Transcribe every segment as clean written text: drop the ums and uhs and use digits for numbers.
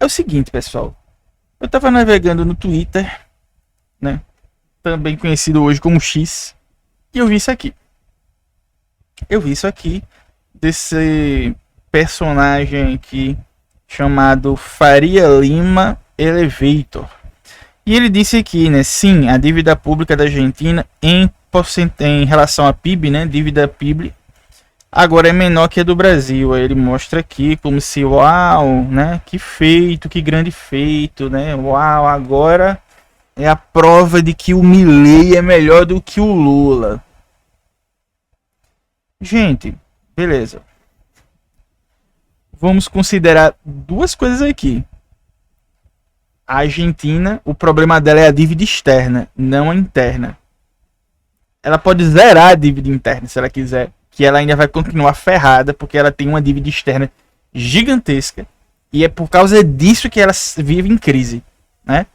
É o seguinte, pessoal. Eu tava navegando no Twitter, né? Também conhecido hoje como X, e eu vi isso aqui. Eu vi isso aqui desse personagem aqui chamado Faria Lima Elevator. E ele disse aqui, né? Sim, a dívida pública da Argentina em relação à PIB, né? Dívida PIB agora é menor que a do Brasil. Aí ele mostra aqui como se, uau, né? Que feito, que grande feito, né? Uau, agora é a prova de que o Milei é melhor do que o Lula. Gente, beleza. Vamos considerar duas coisas aqui. A Argentina, o problema dela é a dívida externa, não a interna. Ela pode zerar a dívida interna se ela quiser, que ela ainda vai continuar ferrada, porque ela tem uma dívida externa gigantesca. E é por causa disso que ela vive em crise, né?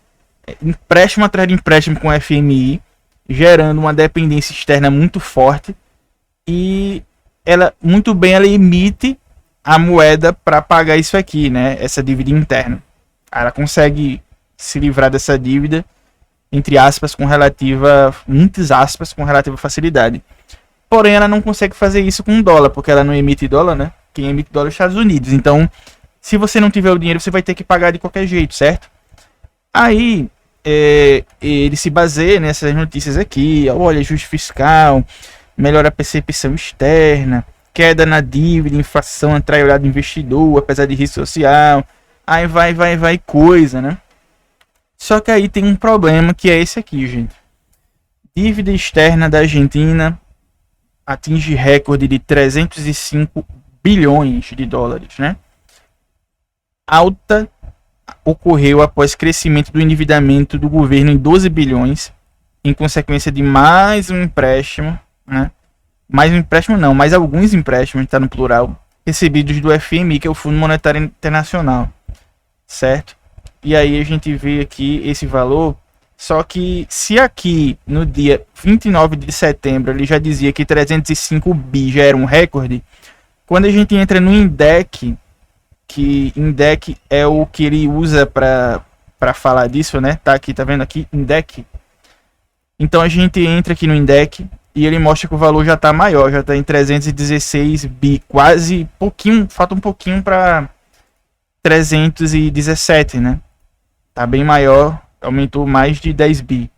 Empréstimo atrás de empréstimo com o FMI, gerando uma dependência externa muito forte. E ela, muito bem, ela emite a moeda para pagar isso aqui, né? Essa dívida interna. Ela consegue se livrar dessa dívida, entre aspas, muitas aspas, com relativa facilidade. Porém, ela não consegue fazer isso com dólar, porque ela não emite dólar, né? Quem emite dólar é os Estados Unidos. Então, se você não tiver o dinheiro, você vai ter que pagar de qualquer jeito, certo? Aí, ele se baseia nessas notícias aqui. Olha, ajuste fiscal, melhora a percepção externa, queda na dívida, inflação atrai olhar do investidor, apesar de risco social. Aí vai coisa, né? Só que aí tem um problema que é esse aqui, gente. Dívida externa da Argentina atinge recorde de 305 bilhões de dólares, né? Alta ocorreu após crescimento do endividamento do governo em 12 bilhões, em consequência de mais um empréstimo, né? Mais um empréstimo não, mais alguns empréstimos, está no plural, recebidos do FMI, que é o Fundo Monetário Internacional, certo? E aí a gente vê aqui esse valor, só que se aqui no dia 29 de setembro ele já dizia que 305 bi já era um recorde, quando a gente entra no INDEC, que INDEC é o que ele usa para falar disso, né? Tá aqui, tá vendo aqui, INDEC. Então a gente entra aqui no INDEC e ele mostra que o valor já tá maior, já tá em 316 bi, quase pouquinho, falta um pouquinho para 317, né? Tá bem maior, aumentou mais de 10 bi.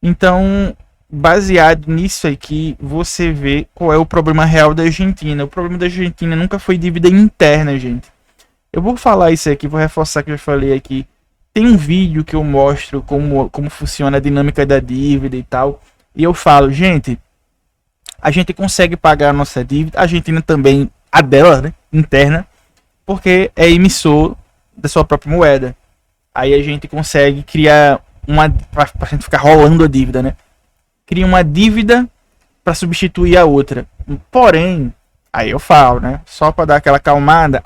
Então, baseado nisso aqui, você vê qual é o problema real da Argentina. O problema da Argentina nunca foi dívida interna, gente. Eu vou falar isso aqui, vou reforçar o que eu falei aqui. Tem um vídeo que eu mostro como funciona a dinâmica da dívida e tal. E eu falo, gente, a gente consegue pagar a nossa dívida, a Argentina também, a dela, né, interna, porque é emissor da sua própria moeda. Aí a gente consegue criar pra gente ficar rolando a dívida, né? Cria uma dívida para substituir a outra. Porém, aí eu falo, né? Só para dar aquela acalmada,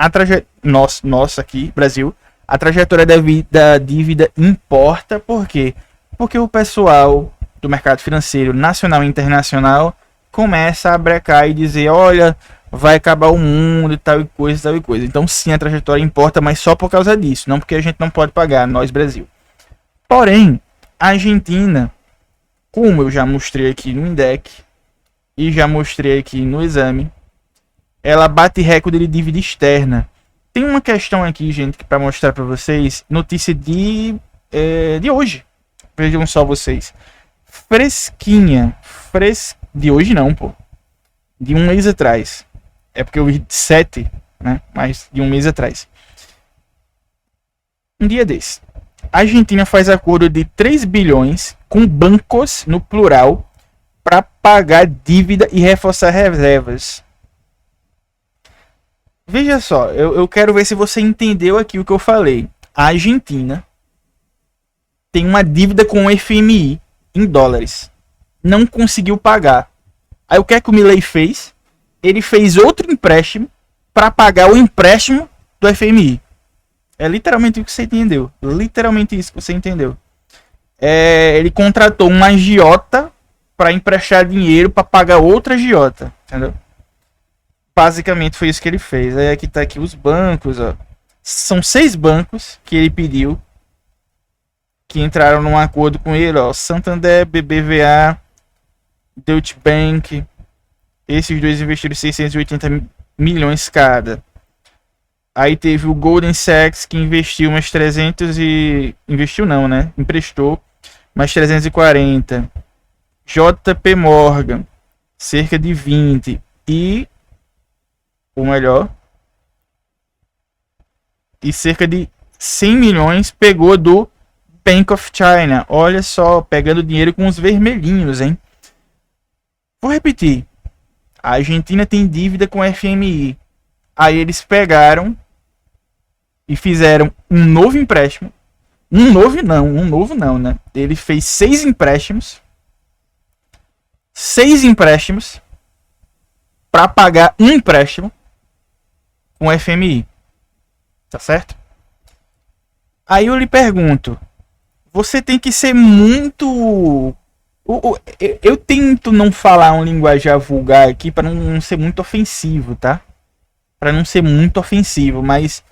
nossa aqui, Brasil, a trajetória da dívida importa, por quê? Porque o pessoal do mercado financeiro nacional e internacional começa a brecar e dizer, olha, vai acabar o mundo e tal e coisa, tal e coisa. Então sim, a trajetória importa, mas só por causa disso, não porque a gente não pode pagar, nós Brasil. Porém, a Argentina, como eu já mostrei aqui no INDEC e já mostrei aqui no exame, ela bate recorde de dívida externa. Tem uma questão aqui, gente, para mostrar para vocês, notícia de hoje. Vejam só vocês. Fresquinha. De hoje não, pô. De um mês atrás. É porque eu vi 7, né? Mas de um mês atrás. Um dia desse. A Argentina faz acordo de 3 bilhões com bancos, no plural, para pagar dívida e reforçar reservas. Veja só, eu quero ver se você entendeu aqui o que eu falei. A Argentina tem uma dívida com o FMI em dólares. Não conseguiu pagar. Aí o que é que o Milei fez? Ele fez outro empréstimo para pagar o empréstimo do FMI. É literalmente o que você entendeu. Literalmente isso que você entendeu. Ele contratou uma agiota para emprestar dinheiro para pagar outra agiota. Entendeu? Basicamente foi isso que ele fez. Aí aqui tá aqui os bancos, ó. São 6 bancos que ele pediu, que entraram num acordo com ele, ó, Santander, BBVA, Deutsche Bank. Esses dois investiram 680 milhões cada. Aí teve o Goldman Sachs, que investiu umas 300 e... Investiu não, né? Emprestou mais 340. JP Morgan, cerca de 20. E... o melhor... E cerca de 100 milhões pegou do Bank of China. Olha só, pegando dinheiro com os vermelhinhos, hein? Vou repetir. A Argentina tem dívida com o FMI. Aí eles pegaram e fizeram um novo empréstimo. Um novo não, né? Ele fez 6 empréstimos. 6 empréstimos para pagar um empréstimo com o FMI. Tá certo? Aí eu lhe pergunto, você tem que ser muito... Eu tento não falar um linguajar vulgar aqui para não ser muito ofensivo, tá? Para não ser muito ofensivo, mas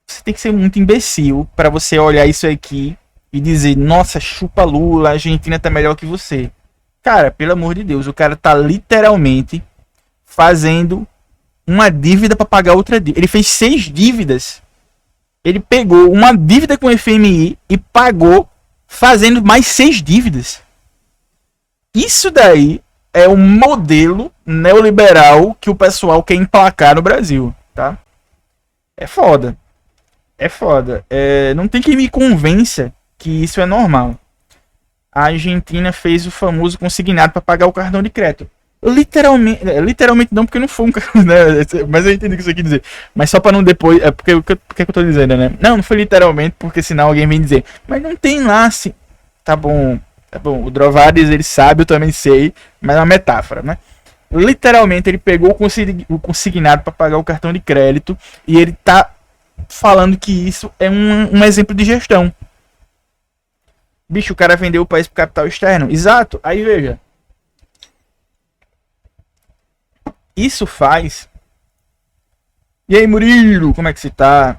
você tem que ser muito imbecil para você olhar isso aqui e dizer, nossa, chupa Lula, a Argentina tá melhor que você. Cara, pelo amor de Deus, o cara tá literalmente fazendo uma dívida para pagar outra dívida. Ele fez 6 dívidas. Ele pegou uma dívida com o FMI e pagou fazendo mais 6 dívidas. Isso daí é um modelo neoliberal que o pessoal quer emplacar no Brasil, tá? É foda. É foda. Não tem quem me convença que isso é normal. A Argentina fez o famoso consignado para pagar o cartão de crédito. Literalmente não, porque não foi um cartão, né? Mas eu entendi o que você quer dizer. Mas só para não depois... porque o que eu tô dizendo, né? Não foi literalmente, porque senão alguém vem dizer, mas não tem lá assim... Tá bom, o Drovares, ele sabe, eu também sei, mas é uma metáfora, né? Literalmente ele pegou o consignado para pagar o cartão de crédito e ele tá falando que isso é um exemplo de gestão. Bicho, o cara vendeu o país pro capital externo. Exato. Aí veja. Isso faz... E aí, Murilo, como é que você tá?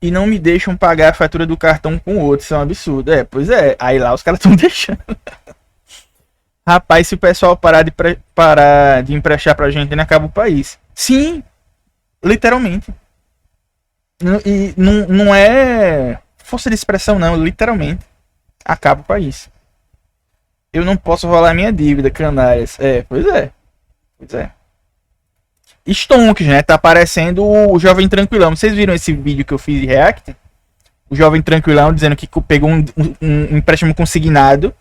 E não me deixam pagar a fatura do cartão com o outro. Isso é um absurdo. Pois é. Aí lá os caras estão deixando. Rapaz, se o pessoal parar de emprestar pra gente, acaba o país. Sim. Literalmente. E não é força de expressão, não. Literalmente. Acaba o país. Eu não posso rolar minha dívida, Canárias. Pois é. Pois é. Stonks, né? Tá aparecendo o Jovem Tranquilão. Vocês viram esse vídeo que eu fiz de React? O Jovem Tranquilão dizendo que pegou um empréstimo consignado.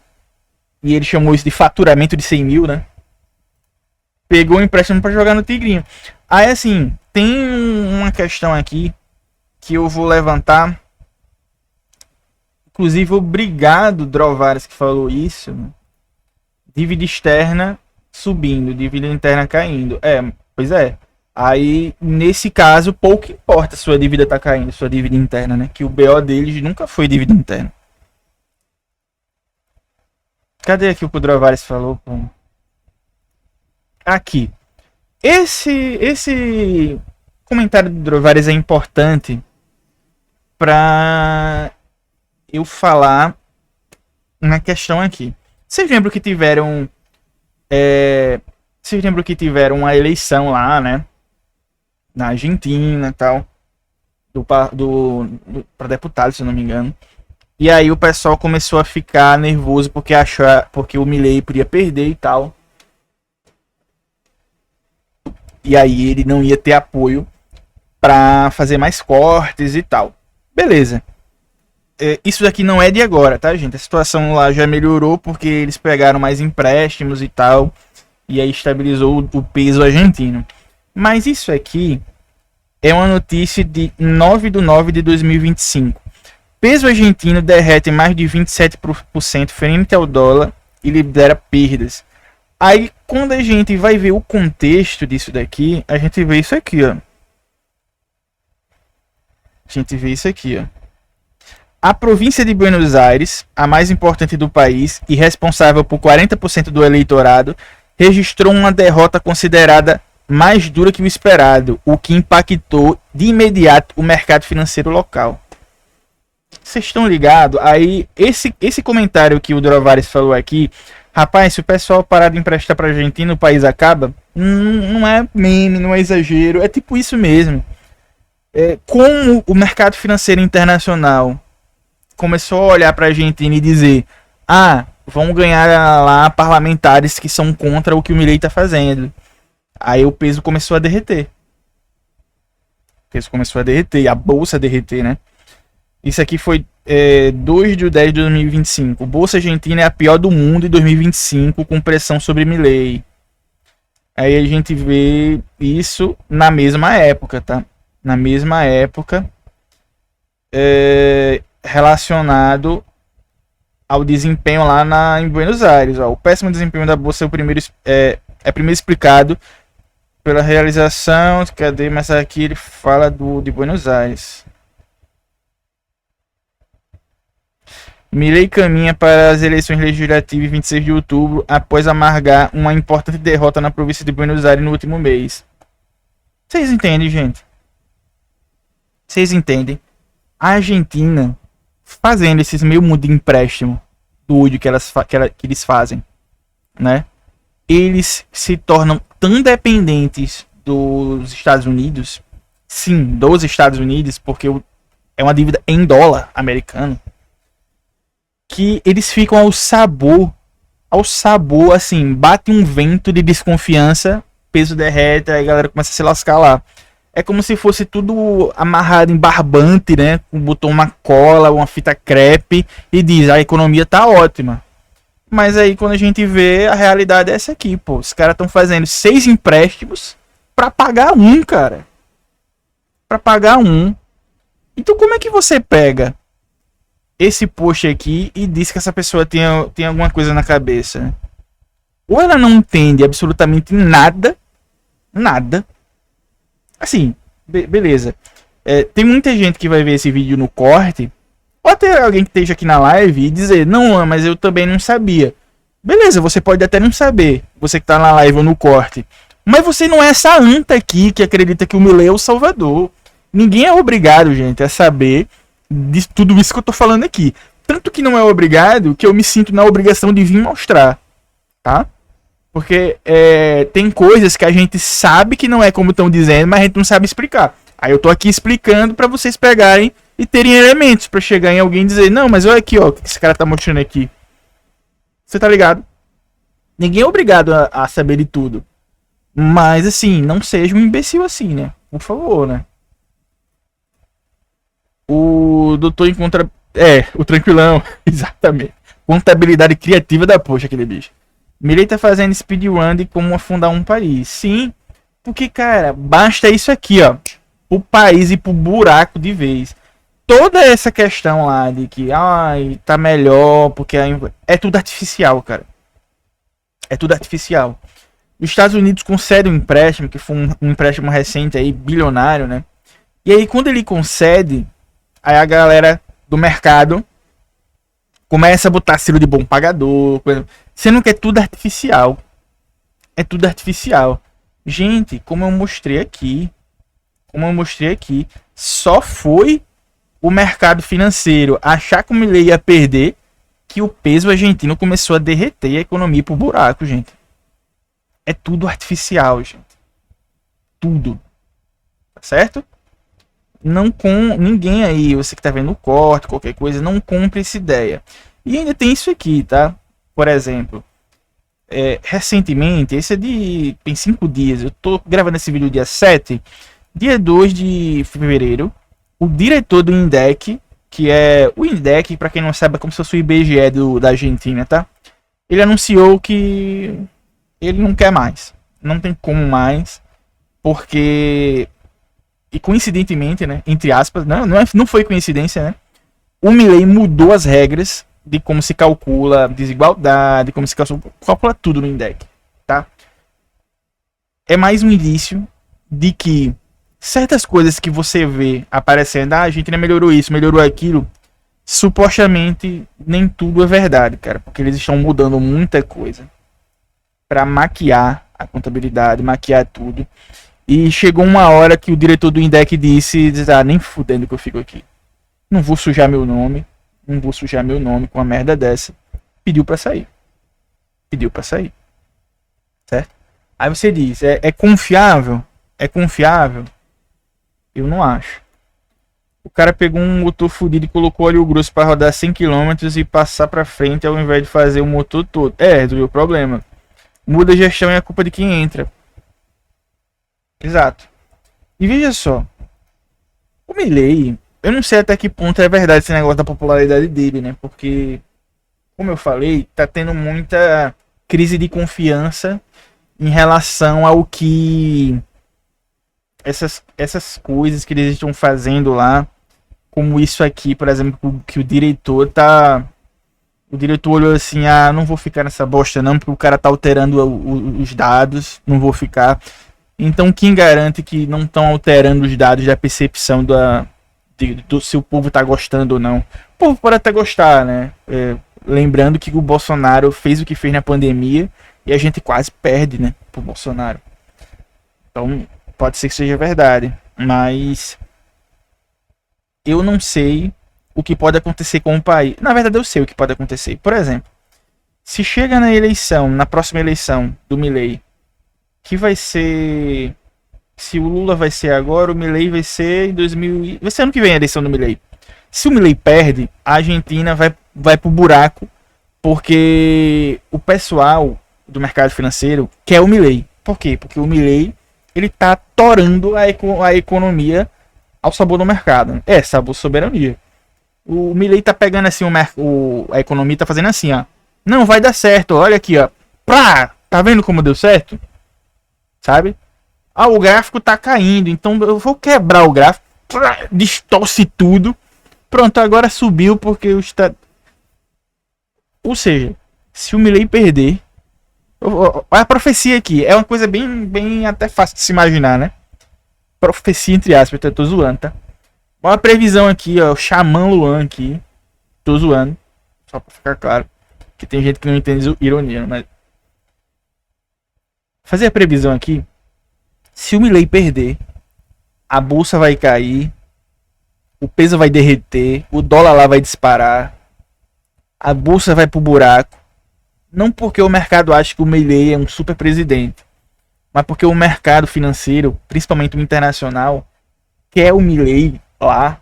E ele chamou isso de faturamento de 100 mil, né? Pegou o empréstimo pra jogar no Tigrinho. Aí, assim, tem uma questão aqui que eu vou levantar. Inclusive, obrigado, Drovares, que falou isso. Né? Dívida externa subindo, dívida interna caindo. Pois é. Aí, nesse caso, pouco importa se sua dívida tá caindo, sua dívida interna, né? Que o BO deles nunca foi dívida interna. Cadê aqui o que o Drovares falou? Pô? Aqui. Esse comentário do Drovares é importante pra eu falar uma questão aqui. Vocês lembram que tiveram... Vocês lembram que tiveram uma eleição lá, né? Na Argentina e tal. Para deputado, se eu não me engano. E aí o pessoal começou a ficar nervoso porque o Milei podia perder e tal. E aí ele não ia ter apoio para fazer mais cortes e tal. Beleza. Isso daqui não é de agora, tá, gente? A situação lá já melhorou porque eles pegaram mais empréstimos e tal. E aí estabilizou o peso argentino. Mas isso aqui é uma notícia de 9/9/2025. Peso argentino derrete mais de 27% frente ao dólar e lidera perdas. Aí, quando a gente vai ver o contexto disso daqui, a gente vê isso aqui, ó. A província de Buenos Aires, a mais importante do país e responsável por 40% do eleitorado, registrou uma derrota considerada mais dura que o esperado, o que impactou de imediato o mercado financeiro local. Vocês estão ligados? Aí, esse comentário que o Drovares falou aqui, rapaz, se o pessoal parar de emprestar para a Argentina, o país acaba. Não é meme, não é exagero, é tipo isso mesmo. Como o mercado financeiro internacional começou a olhar para a Argentina e dizer: vão ganhar lá parlamentares que são contra o que o Milei está fazendo. Aí o peso começou a derreter. O peso começou a derreter, a bolsa a derreter, né? Isso aqui foi 2 de 10 de 2025. Bolsa Argentina é a pior do mundo em 2025, com pressão sobre Milei. Aí a gente vê isso na mesma época, tá? Na mesma época, relacionado ao desempenho lá em Buenos Aires. Ó. O péssimo desempenho da bolsa é primeiro explicado pela realização. Cadê? Mas aqui ele fala de Buenos Aires. Milei caminha para as eleições legislativas em 26 de outubro, após amargar uma importante derrota na província de Buenos Aires no último mês. Vocês entendem, gente? Vocês entendem? A Argentina, fazendo esses meio mundo de empréstimo doido que eles fazem, né? Eles se tornam tão dependentes dos Estados Unidos, sim, dos Estados Unidos, porque é uma dívida em dólar americano, que eles ficam ao sabor, assim, bate um vento de desconfiança, peso derrete, aí a galera começa a se lascar lá. É como se fosse tudo amarrado em barbante, né? Botou uma cola, uma fita crepe e diz: a economia tá ótima. Mas aí quando a gente vê, a realidade é essa aqui, pô. Os caras estão fazendo 6 empréstimos para pagar um, cara. Para pagar um. Então como é que você pega esse post aqui e diz que essa pessoa tem alguma coisa na cabeça, né? Ou ela não entende absolutamente nada. Assim, beleza. Tem muita gente que vai ver esse vídeo no corte, ou até alguém que esteja aqui na live e dizer: não, mas eu também não sabia. Beleza, você pode até não saber, você que tá na live ou no corte. Mas você não é essa anta aqui que acredita que o Milei é o salvador. Ninguém é obrigado, gente, a saber de tudo isso que eu tô falando aqui. Tanto que não é obrigado que eu me sinto na obrigação de vir mostrar, tá? Porque tem coisas que a gente sabe que não é como estão dizendo, mas a gente não sabe explicar. Aí eu tô aqui explicando para vocês pegarem e terem elementos para chegar em alguém e dizer: não, mas olha aqui, ó, o que esse cara tá mostrando aqui. Você tá ligado? Ninguém é obrigado a saber de tudo. Mas assim, não seja um imbecil assim, né? Por favor, né? O doutor encontra... o tranquilão. Exatamente. Contabilidade criativa da poxa, aquele bicho. Milei tá fazendo speedrun de como afundar um país. Sim, porque, cara, basta isso aqui, ó. O país ir pro buraco de vez. Toda essa questão lá de que, tá melhor, porque é tudo artificial, cara. É tudo artificial. Os Estados Unidos concedem um empréstimo, que foi um empréstimo recente aí, bilionário, né? E aí, quando ele concede, aí a galera do mercado começa a botar selo de bom pagador, sendo que é tudo artificial. É tudo artificial. Gente, como eu mostrei aqui, só foi o mercado financeiro achar que o Milei ia perder que o peso argentino começou a derreter a economia pro buraco, gente. É tudo artificial, gente. Tudo. Tá certo? Ninguém aí, você que tá vendo o corte, qualquer coisa, não compre essa ideia. E ainda tem isso aqui, tá? Por exemplo, recentemente, tem 5 dias, eu tô gravando esse vídeo dia 7, dia 2 de fevereiro, o diretor do INDEC, que é o INDEC, para quem não sabe, é como se fosse o IBGE da Argentina, tá? Ele anunciou que ele não quer mais, não tem como mais, porque... E coincidentemente, né, entre aspas, não foi coincidência, né? O Milei mudou as regras de como se calcula desigualdade, como se calcula tudo no INDEC, tá? É mais um indício de que certas coisas que você vê aparecendo, a Argentina melhorou isso, melhorou aquilo, supostamente nem tudo é verdade, cara, porque eles estão mudando muita coisa para maquiar a contabilidade, maquiar tudo. E chegou uma hora que o diretor do INDEC disse, nem fudendo que eu fico aqui. Não vou sujar meu nome. Não vou sujar meu nome com uma merda dessa. Pediu pra sair. Pediu pra sair. Certo? Aí você diz, é confiável? É confiável? Eu não acho. O cara pegou um motor fudido e colocou óleo grosso para rodar 100 km e passar pra frente ao invés de fazer o motor todo. Resolveu o problema. Muda a gestão e é culpa de quem entra. Exato. E veja só. O Milei, eu não sei até que ponto é verdade esse negócio da popularidade dele, né? Porque, como eu falei, tá tendo muita crise de confiança em relação ao que essas coisas que eles estão fazendo lá, como isso aqui, por exemplo, que o diretor olhou assim, não vou ficar nessa bosta não, porque o cara tá alterando os dados, não vou ficar. Então quem garante que não estão alterando os dados da percepção do se o povo tá gostando ou não? O povo pode até gostar, né? Lembrando que o Bolsonaro fez o que fez na pandemia e a gente quase perde, né, pro Bolsonaro. Então pode ser que seja verdade, mas eu não sei o que pode acontecer com o país. Na verdade, eu sei o que pode acontecer. Por exemplo, se chega na próxima eleição do Milei, que vai ser... Se o Lula vai ser agora, o Milei vai ser em 2000... Vai ser ano que vem a eleição do Milei. Se o Milei perde, a Argentina vai pro buraco, porque o pessoal do mercado financeiro quer o Milei. Por quê? Porque o Milei, ele tá torando a economia ao sabor do mercado. Sabor soberania. O Milei tá pegando assim, a economia tá fazendo assim, ó. Não vai dar certo, olha aqui, ó. Tá vendo como deu certo? Sabe? O gráfico tá caindo, então eu vou quebrar o gráfico. Distorce tudo. Pronto, agora subiu porque o estado... Ou seja, se o Milei perder... A profecia aqui é uma coisa bem até fácil de se imaginar, né? Profecia entre aspas, eu tô zoando, tá? Olha a previsão aqui, ó, o Xamã Luan aqui. Tô zoando, só pra ficar claro. Que tem gente que não entende ironia, mas... Fazer a previsão aqui. Se o Milei perder, a bolsa vai cair, o peso vai derreter, o dólar lá vai disparar, a bolsa vai pro buraco. Não porque o mercado acha que o Milei é um super presidente, mas porque o mercado financeiro, principalmente o internacional, quer o Milei lá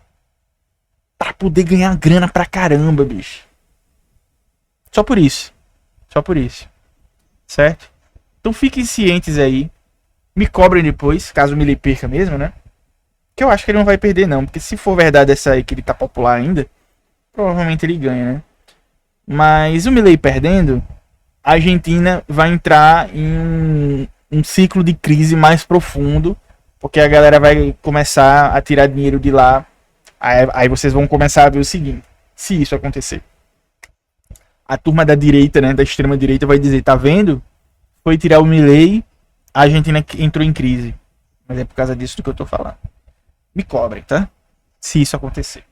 pra poder ganhar grana pra caramba, bicho. Só por isso. Só por isso. Certo? Então fiquem cientes aí. Me cobrem depois, caso o Milei perca mesmo, né? Que eu acho que ele não vai perder não, porque se for verdade essa aí que ele tá popular ainda, provavelmente ele ganha, né? Mas o Milei perdendo, a Argentina vai entrar em um ciclo de crise mais profundo, porque a galera vai começar a tirar dinheiro de lá. Aí vocês vão começar a ver o seguinte: se isso acontecer, a turma da direita, né, da extrema direita, vai dizer, tá vendo? Foi tirar o Milei, a Argentina entrou em crise. Mas é por causa disso do que eu tô falando. Me cobrem, tá? Se isso acontecer.